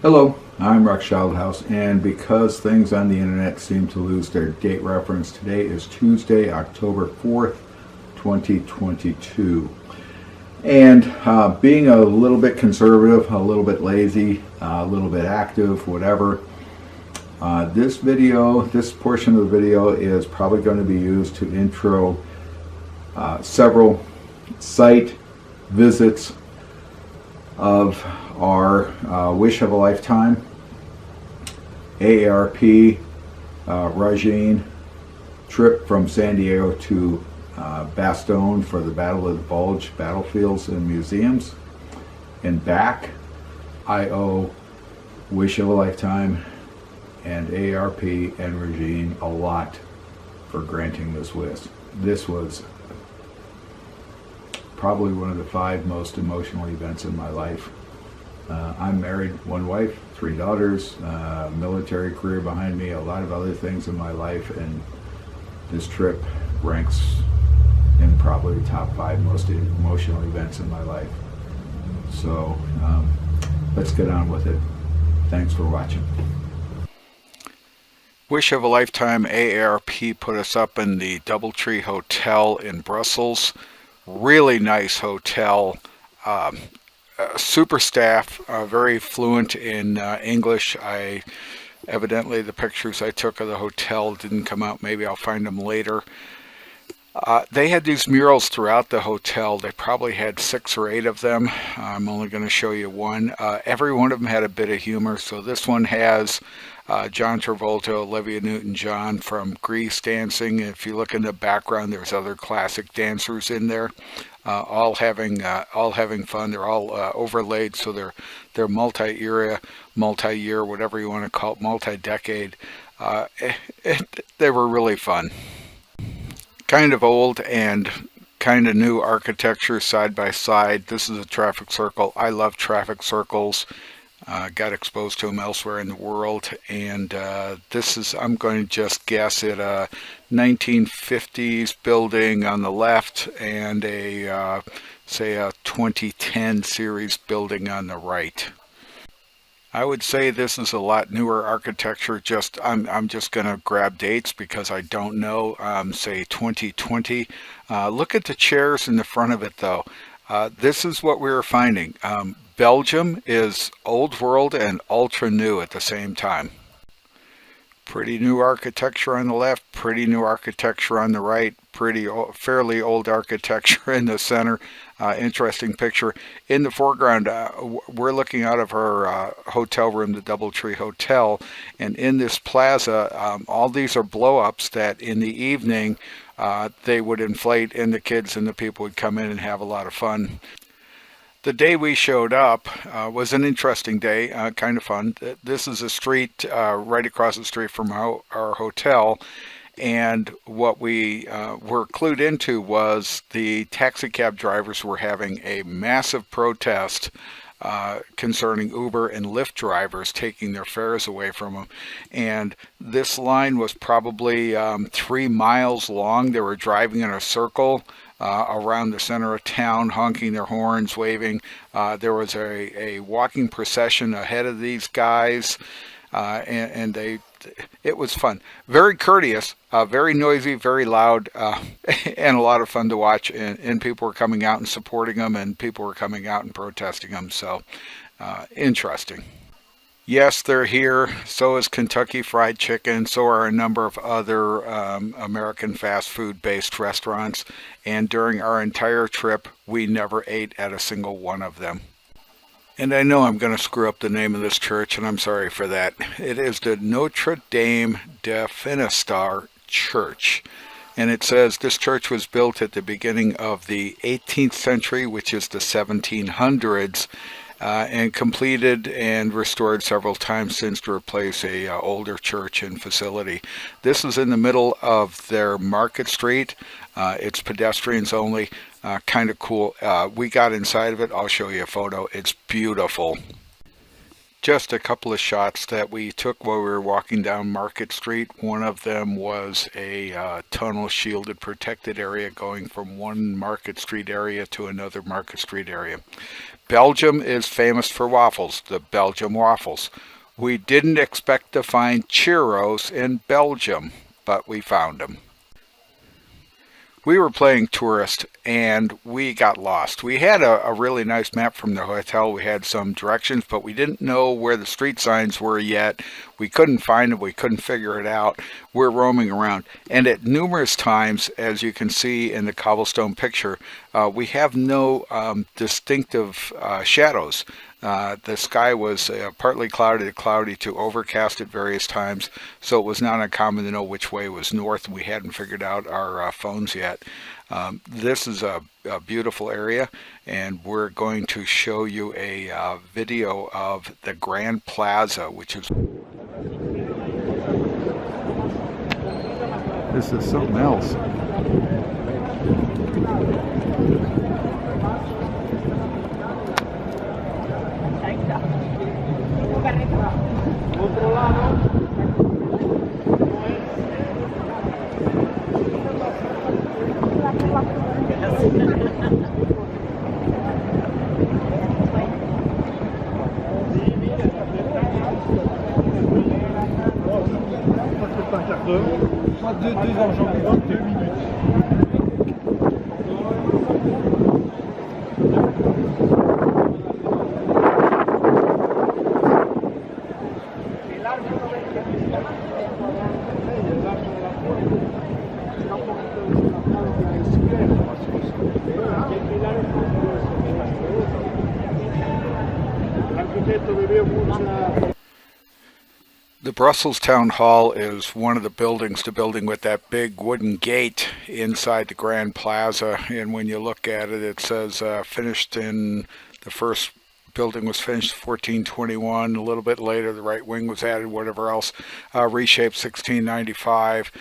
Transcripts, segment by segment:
Hello, I'm Rex Childhouse, and because things on the internet seem to lose their date reference, today is Tuesday, October 4th, 2022. And being a little bit conservative, a little bit lazy, a little bit active, whatever, this portion of the video is probably going to be used to intro several site visits of our Wish of a Lifetime AARP regime trip from San Diego to Bastogne for the Battle of the Bulge battlefields and museums and back. I owe Wish of a Lifetime and AARP and regime a lot for granting this wish. This was probably one of the 5 most emotional events in my life. I'm married, 1 wife, 3 daughters, military career behind me, a lot of other things in my life, and this trip ranks in probably the top 5 most emotional events in my life. So let's get on with it. Thanks for watching. Wish of a Lifetime AARP put us up in the Doubletree Hotel in Brussels. Really nice hotel. Super staff, very fluent in English. Evidently the pictures I took of the hotel didn't come out. Maybe I'll find them later. They had these murals throughout the hotel. They probably had 6 or 8 of them. I'm only going to show you one. Every one of them had a bit of humor. So this one has John Travolta, Olivia Newton-John from Grease dancing. If you look in the background, there's other classic dancers in there, all having fun. They're all overlaid, so they're multi-era, multi-year, whatever you want to call it, multi-decade. They were really fun. Kind of old and kind of new architecture side by side. This is a traffic circle. I love traffic circles. Got exposed to them elsewhere in the world, and this is, I'm going to just guess it, a 1950s building on the left and say a 2010 series building on the right. I would say this is a lot newer architecture. I'm just going to grab dates because I don't know. Say 2020. Look at the chairs in the front of it, though. This is what we were finding. Belgium is old world and ultra new at the same time. Pretty new architecture on the left, pretty new architecture on the right, fairly old architecture in the center. Interesting picture. In the foreground, we're looking out of our hotel room, the Doubletree Hotel, and in this plaza, all these are blow-ups that in the evening they would inflate, and the kids and the people would come in and have a lot of fun. The day we showed up was an interesting day, kind of fun. This is a street right across the street from our hotel, and what we were clued into was the taxi cab drivers were having a massive protest concerning Uber and Lyft drivers taking their fares away from them. And this line was probably 3 miles long. They were driving in a circle around the center of town, honking their horns, waving. There was a walking procession ahead of these guys, and it was fun. Very courteous, very noisy, very loud, and a lot of fun to watch. And people were coming out and supporting them, and people were coming out and protesting them. So interesting. Yes, they're here. So is Kentucky Fried Chicken. So are a number of other American fast food based restaurants. And during our entire trip, we never ate at a single one of them. And I know I'm going to screw up the name of this church, and I'm sorry for that. It is the Notre Dame de Finistère Church. And it says this church was built at the beginning of the 18th century, which is the 1700s. And completed and restored several times since to replace a older church and facility. This is in the middle of their Market Street. It's pedestrians only, kind of cool. We got inside of it. I'll show you a photo. It's beautiful. just a couple of shots that we took while we were walking down Market Street. One of them was a tunnel shielded protected area going from one Market Street area to another Market Street area. Belgium is famous for waffles, the Belgium waffles. We didn't expect to find churros in Belgium, but we found them. We were playing tourist and we got lost. We had a really nice map from the hotel. We had some directions, but we didn't know where the street signs were yet. We couldn't find them. We couldn't figure it out. We're roaming around. And at numerous times, as you can see in the cobblestone picture, we have no distinctive shadows. The sky was partly cloudy to overcast at various times, so it was not uncommon to know which way was north, and we hadn't figured out our phones yet. This is a beautiful area, and we're going to show you a video of the Grand Plaza, which is... This is something else. The Brussels Town Hall is one of the buildings, the building with that big wooden gate inside the Grand Plaza, and when you look at it, it says finished in, the first building was finished 1421, a little bit later the right wing was added, whatever else, reshaped 1695,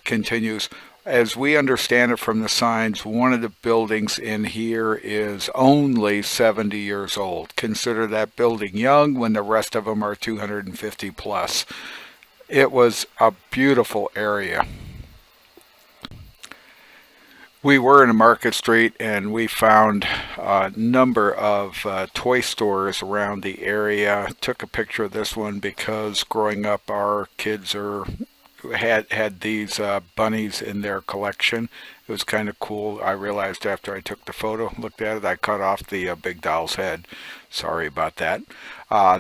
continues. As we understand it from the signs, one of the buildings in here is only 70 years old. Consider that building young when the rest of them are 250 plus. It was a beautiful area. We were in a Market Street and we found a number of toy stores around the area. Took a picture of this one because growing up our kids had these bunnies in their collection. It was kind of cool. I realized after I took the photo, looked at it, I cut off the big doll's head. Sorry about that.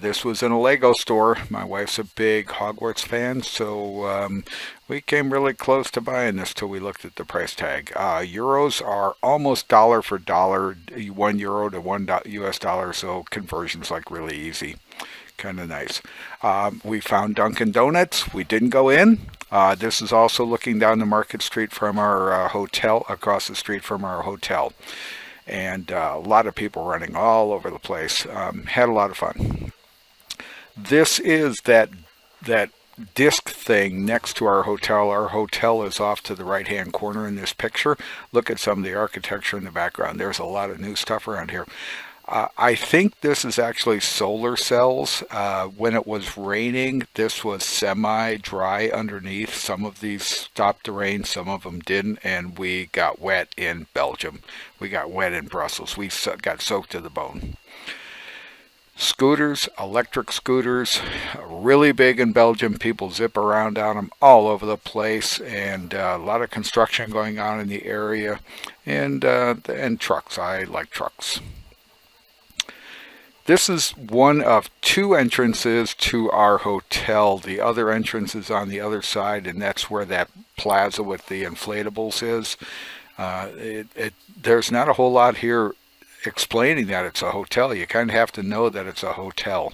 This was in a Lego store. My wife's a big Hogwarts fan, so we came really close to buying this till we looked at the price tag. Euros are almost dollar for dollar, €1 to $1 US, so conversion's like really easy. Kind of nice. We found Dunkin' Donuts. We didn't go in. This is also looking down the Market Street from our hotel, across the street from our hotel. And a lot of people running all over the place. Had a lot of fun. This is that disc thing next to our hotel. Our hotel is off to the right-hand corner in this picture. Look at some of the architecture in the background. There's a lot of new stuff around here. I think this is actually solar cells. When it was raining, this was semi-dry underneath. Some of these stopped the rain, some of them didn't, and we got wet in Belgium. We got wet in Brussels. We got soaked to the bone. Scooters, electric scooters, really big in Belgium. People zip around on them all over the place, and a lot of construction going on in the area, and trucks. I like trucks. This is one of two entrances to our hotel. The other entrance is on the other side, and that's where that plaza with the inflatables is. There's not a whole lot here explaining that it's a hotel. You kind of have to know that it's a hotel,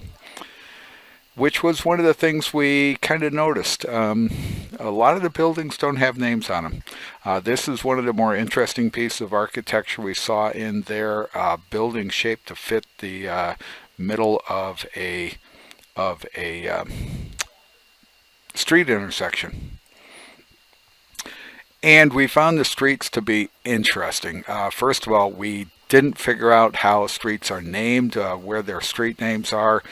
which was one of the things we kind of noticed. A lot of the buildings don't have names on them. This is one of the more interesting pieces of architecture we saw in there. Building shaped to fit the middle of a street intersection. And we found the streets to be interesting. First of all, we didn't figure out how streets are named, where their street names are,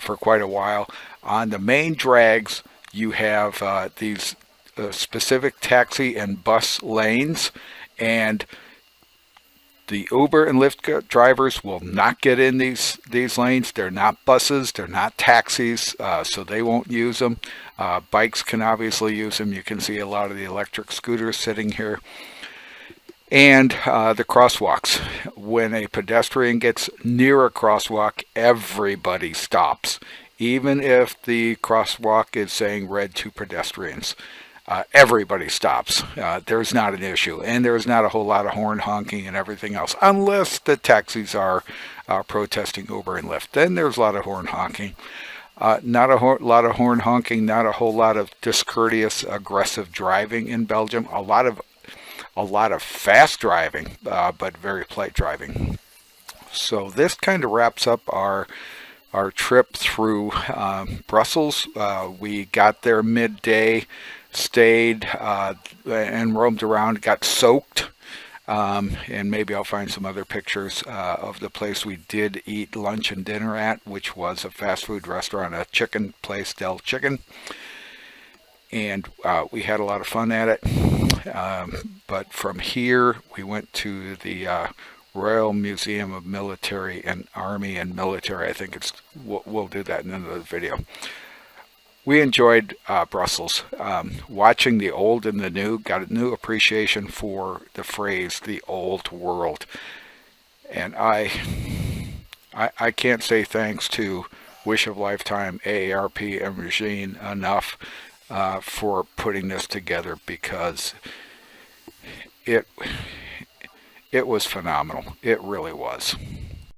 for quite a while. On the main drags, you have these specific taxi and bus lanes, and the Uber and Lyft drivers will not get in these lanes. They're not buses, they're not taxis, so they won't use them. Bikes can obviously use them. You can see a lot of the electric scooters sitting here. And the crosswalks. When a pedestrian gets near a crosswalk, everybody stops, even if the crosswalk is saying red to pedestrians. Everybody stops. There's not an issue, and there's not a whole lot of horn honking and everything else, unless the taxis are protesting Uber and Lyft. Then there's a lot of horn honking. Not a lot of horn honking, not a whole lot of discourteous, aggressive driving in Belgium. A lot of fast driving, but very polite driving. So this kind of wraps up our trip through Brussels. We got there midday, stayed and roamed around, got soaked, and maybe I'll find some other pictures of the place we did eat lunch and dinner at, which was a fast food restaurant, a chicken place, Del Chicken. And we had a lot of fun at it. But from here, we went to the Royal Museum of Military and Army and Military. I think we'll do that in another video. We enjoyed Brussels. Watching the old and the new, got a new appreciation for the phrase "the old world," and I can't say thanks to Wish of Lifetime, AARP, and Regine enough for putting this together, because it was phenomenal. It really was.